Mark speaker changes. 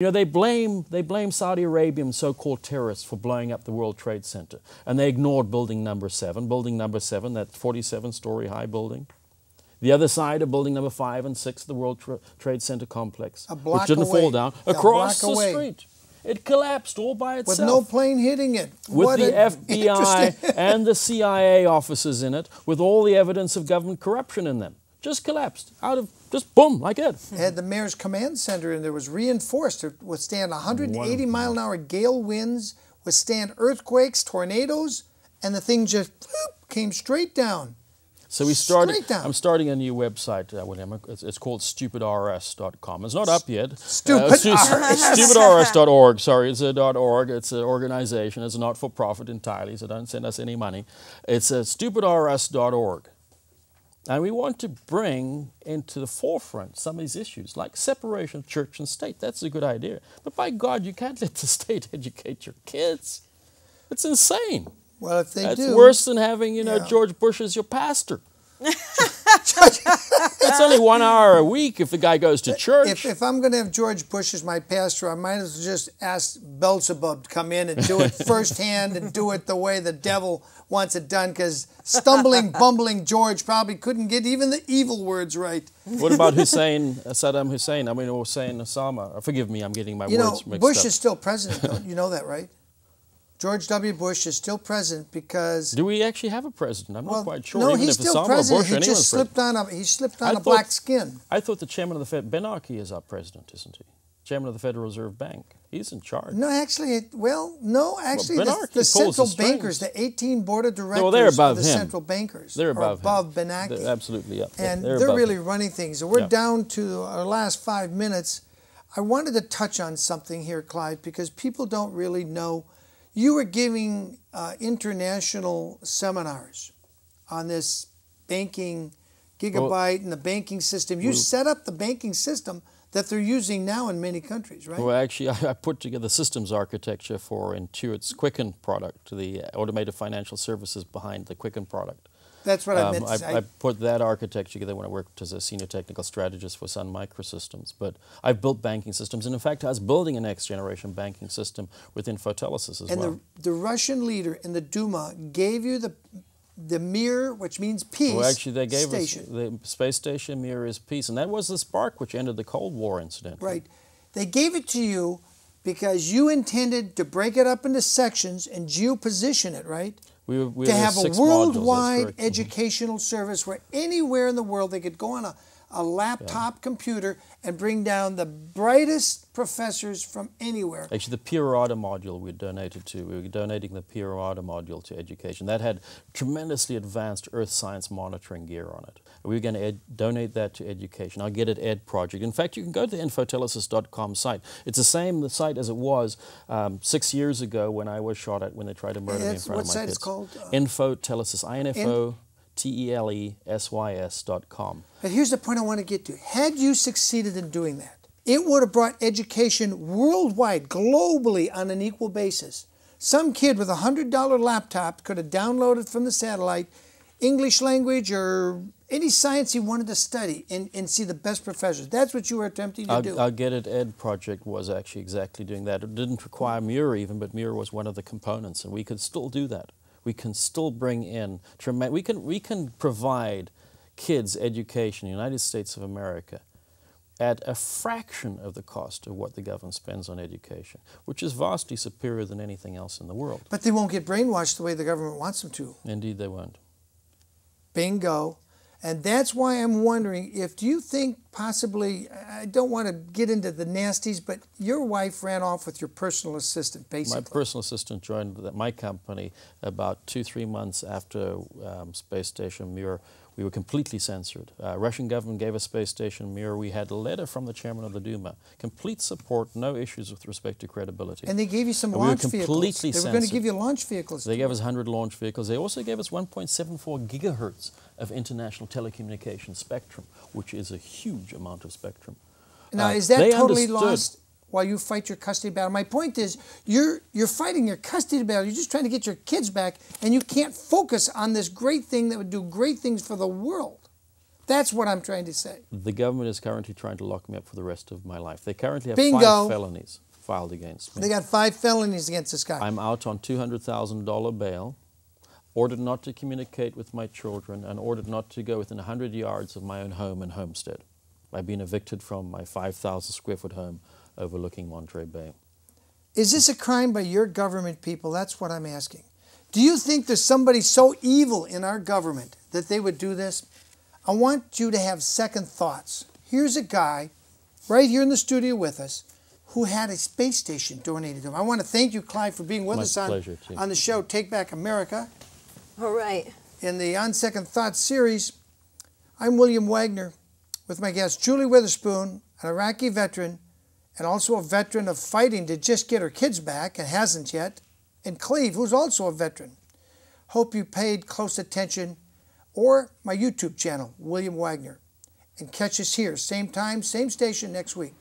Speaker 1: You know, they blame Saudi Arabian so-called terrorists for blowing up the World Trade Center, and they ignored building number 7. Building number 7, that 47-story high building. The other side of building number 5 and 6, the World Trade Center complex, which didn't fall down, across the street. It collapsed all by itself.
Speaker 2: With no plane hitting it.
Speaker 1: With the FBI and the CIA officers in it, with all the evidence of government corruption in them. Just collapsed, just boom, like that.
Speaker 2: It had the mayor's command center, and there was reinforced to withstand 180-mile-an-hour gale winds, withstand earthquakes, tornadoes, and the thing just came straight down.
Speaker 1: So we started. I'm starting a new website, William. It's called stupidrs.com. It's not up yet. Stupidrs.org. Sorry, it's a .org. It's an organization. It's not for profit entirely, so don't send us any money. It's stupidrs.org. And we want to bring into the forefront some of these issues, like separation of church and state. That's a good idea. But by God, you can't let the state educate your kids. It's insane.
Speaker 2: Well, if they do...
Speaker 1: That's worse than having, George Bush as your pastor. That's only 1 hour a week if the guy goes to church.
Speaker 2: If I'm going to have George Bush as my pastor, I might as well just ask Beelzebub to come in and do it firsthand and do it the way the devil wants it done, because stumbling, bumbling George probably couldn't get even the evil words right.
Speaker 1: What about Saddam Hussein? Hussein Osama. Forgive me, I'm getting my words mixed up.
Speaker 2: Bush is still president, don't you know that, right? George W. Bush is still president because...
Speaker 1: Do we actually have a president? I'm not quite sure.
Speaker 2: No,
Speaker 1: even
Speaker 2: he's
Speaker 1: if
Speaker 2: still
Speaker 1: Osama
Speaker 2: president.
Speaker 1: Bush,
Speaker 2: He just slipped on a black skin.
Speaker 1: I thought the chairman of the Fed, Bernanke, is our president, isn't he? Chairman of the Federal Reserve Bank. He's in charge.
Speaker 2: No, actually, the central bankers, the 18 board of directors
Speaker 1: they're above
Speaker 2: of the
Speaker 1: him.
Speaker 2: Central bankers
Speaker 1: They're above
Speaker 2: Bernanke.
Speaker 1: They're absolutely up.
Speaker 2: And they're really running things. And we're down to our last 5 minutes. I wanted to touch on something here, Clive, because people don't really know. You were giving international seminars on this banking gigabyte and the banking system. You set up the banking system that they're using now in many countries, right?
Speaker 1: Well, actually, I put together systems architecture for Intuit's Quicken product, the automated financial services behind the Quicken product.
Speaker 2: That's what I meant to say.
Speaker 1: I put that architecture together when I worked as a senior technical strategist for Sun Microsystems. But I've built banking systems, and in fact, I was building a next-generation banking system with Infotelesis as well.
Speaker 2: And the Russian leader in the Duma gave you the Mir, which means peace.
Speaker 1: Well, actually, they gave us the space station. Mir is peace, and that was the spark which ended the Cold War incident.
Speaker 2: Right. They gave it to you because you intended to break it up into sections and geoposition it, right?
Speaker 1: We
Speaker 2: to have a worldwide educational service where anywhere in the world they could go on a laptop computer and bring down the brightest professors from anywhere.
Speaker 1: Actually, the Pirata module we donated to. We were donating the Pirata module to education. That had tremendously advanced earth science monitoring gear on it. We were going to donate that to education. I'll get it Ed Project. In fact, you can go to the infotelesis.com site. It's the same site as it was 6 years ago when I was shot at when they tried to murder me in front of my kids.
Speaker 2: What site is called?
Speaker 1: Infotelesis, INFOTELESYS.com.
Speaker 2: But here's the point I want to get to. Had you succeeded in doing that, it would have brought education worldwide, globally, on an equal basis. Some kid with a $100 laptop could have downloaded from the satellite English language or any science he wanted to study and see the best professors. That's what you were attempting to do.
Speaker 1: Our Get It Ed project was actually exactly doing that. It didn't require Muir even, but Muir was one of the components, and we could still do that. We can still bring in, we can provide kids education in the United States of America at a fraction of the cost of what the government spends on education, which is vastly superior than anything else in the world.
Speaker 2: But they won't get brainwashed the way the government wants them to.
Speaker 1: Indeed they won't.
Speaker 2: Bingo. And that's why I'm wondering if, do you think possibly, I don't want to get into the nasties, but your wife ran off with your personal assistant, basically. My
Speaker 1: personal assistant joined my company about 2-3 months after Space Station Mir. We were completely censored. Russian government gave us Space Station Mir. We had a letter from the chairman of the Duma. Complete support, no issues with respect to credibility.
Speaker 2: And they gave you some launch vehicles.
Speaker 1: We were completely censored.
Speaker 2: They were going to give you launch vehicles.
Speaker 1: They gave us 100 launch vehicles. They also gave us 1.74 gigahertz of international telecommunications spectrum, which is a huge amount of spectrum.
Speaker 2: Now, is that totally lost while you fight your custody battle? My point is, you're fighting your custody battle. You're just trying to get your kids back, and you can't focus on this great thing that would do great things for the world. That's what I'm trying to say.
Speaker 1: The government is currently trying to lock me up for the rest of my life. They currently have
Speaker 2: Bingo.
Speaker 1: 5 felonies filed against me.
Speaker 2: They got 5 felonies against this guy.
Speaker 1: I'm out on $200,000 bail, ordered not to communicate with my children, and ordered not to go within 100 yards of my own home and homestead. I've been evicted from my 5,000 square foot home overlooking Monterey Bay.
Speaker 2: Is this a crime by your government, people? That's what I'm asking. Do you think there's somebody so evil in our government that they would do this? I want you to have second thoughts. Here's a guy right here in the studio with us who had a space station donated to him. I want to thank you, Clive, for being with us on the show Take Back America.
Speaker 3: All right.
Speaker 2: In the On Second Thoughts series, I'm William Wagner with my guest Julie Witherspoon, an Iraqi veteran and also a veteran of fighting to just get her kids back and hasn't yet, and Clive, who's also a veteran. Hope you paid close attention, or my YouTube channel, William Wagner. And catch us here, same time, same station next week.